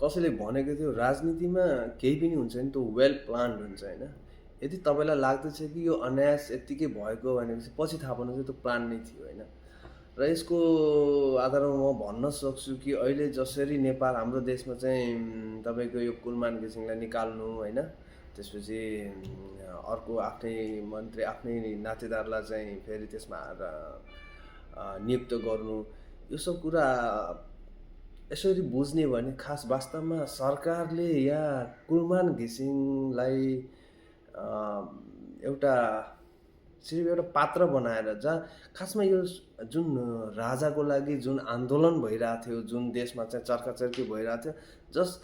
कसैले भनेको थियो राजनीतिमा केही पनि हुन्छ नि त्यो वेल प्लान्ड हुन्छ होइन। यदि तपाईँलाई लाग्दछ कि यो अनायास यत्तिकै भएको भनेपछि पछि थाहा पाउनु चाहिँ त्यो प्लान नै थियो होइन। र यसको आधारमा म भन्न सक्छु कि अहिले जसरी नेपाल हाम्रो देशमा चाहिँ तपाईँको यो कुलमान घिसिङलाई निकाल्नु होइन, त्यसपछि अर्को आफ्नै मन्त्री आफ्नै नातेदारलाई चाहिँ फेरि त्यसमा नियुक्त गर्नु, यो सब कुरा यसरी बुझ्ने भने खास वास्तवमा सरकारले या कुलमान घिसिङलाई एउटा सिर्फ एउटा पात्र बनाएर जहाँ खासमा यो जुन राजाको लागि जुन आन्दोलन भइरहेको थियो, जुन देशमा चाहिँ चर्काचर्की भइरहेको थियो, जस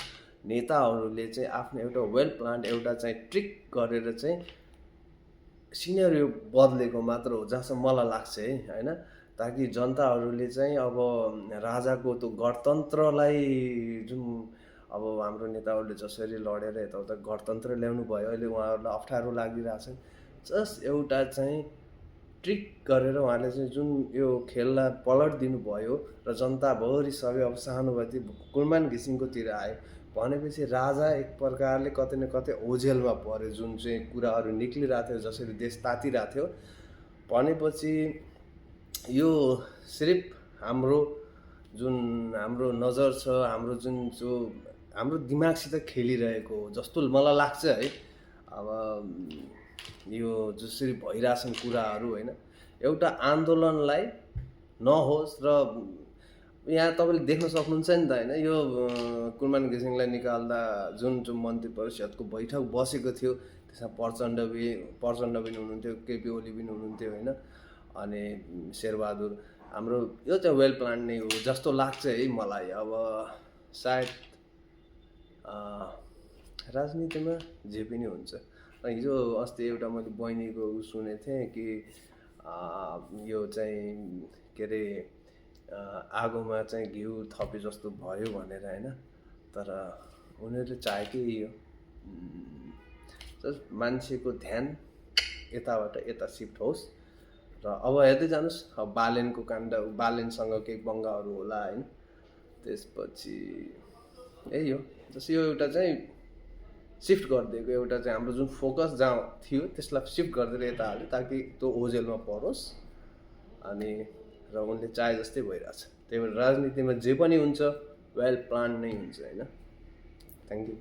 नेताहरूले चाहिँ आफ्नो एउटा वेल प्लान्ड एउटा चाहिँ ट्रिक गरेर चाहिँ सिनेरियो बदलेको मात्र हो जहाँसम्म मलाई लाग्छ है होइन। ताकि जनताहरूले चाहिँ अब राजाको त्यो गणतन्त्रलाई जुन अब हाम्रो नेताहरूले जसरी लडेर यताउता गणतन्त्र ल्याउनु भयो, अहिले उहाँहरूलाई अप्ठ्यारो लागिरहेछ। जस्ट एउटा चाहिँ ट्रिक गरेर उहाँले चाहिँ जुन यो खेललाई पलट दिनुभयो र जनताभरि सबै अब सहानुभूति कुलमान घिसिङकोतिर आयो भनेपछि राजा एक प्रकारले कतै न कतै ओझेलमा पर्यो। जुन चाहिँ कुराहरू निक्लिरहेको थियो, जसरी देश तातिरहेको थियो भनेपछि यो सिर्फ हाम्रो जुन हाम्रो नजर छ, हाम्रो जुन जो हाम्रो दिमागसित खेलिरहेको हो जस्तो मलाई लाग्छ है। अब यो जसरी भइरहेछन् कुराहरू होइन, एउटा आन्दोलनलाई नहोस् र यहाँ तपाईँले देख्न सक्नुहुन्छ नि त होइन। यो कुलमान घिसिङलाई निकाल्दा जुन जुन मन्त्री परिषदको बैठक बसेको थियो त्यसमा प्रचण्ड पनि हुनुहुन्थ्यो, केपी ओली पनि हुनुहुन्थ्यो होइन, अनि शेरबहादुर। हाम्रो यो चाहिँ वेल प्लान नै हो जस्तो लाग्छ है मलाई। अब सायद राजनीतिमा जे पनि हुन्छ। हिजो अस्ति एउटा मैले बहिनीको सुनेको थिएँ कि यो चाहिँ के अरे आगोमा चाहिँ घिउ थपे जस्तो भयो भनेर होइन। तर उनीहरूले चाहेकै यो जस्ट मान्छेको ध्यान यताबाट यता सिफ्ट होस्। र अब हेर्दै जानुहोस्, अब बालेनको काण्ड, बालेनसँग केही बङ्गाहरू होला होइन। त्यसपछि यही हो, जस्तो यो एउटा चाहिँ सिफ्ट गरिदिएको, एउटा चाहिँ हाम्रो जुन फोकस जहाँ थियो त्यसलाई सिफ्ट गरिदिएर यता हाल्यो ताकि त्यो ओझेलमा परोस्। अनि र उनले चाहे जस्तै भइरहेछ। त्यही भएर राजनीतिमा जे पनि हुन्छ वेल प्लान नै हुन्छ होइन। Thank you.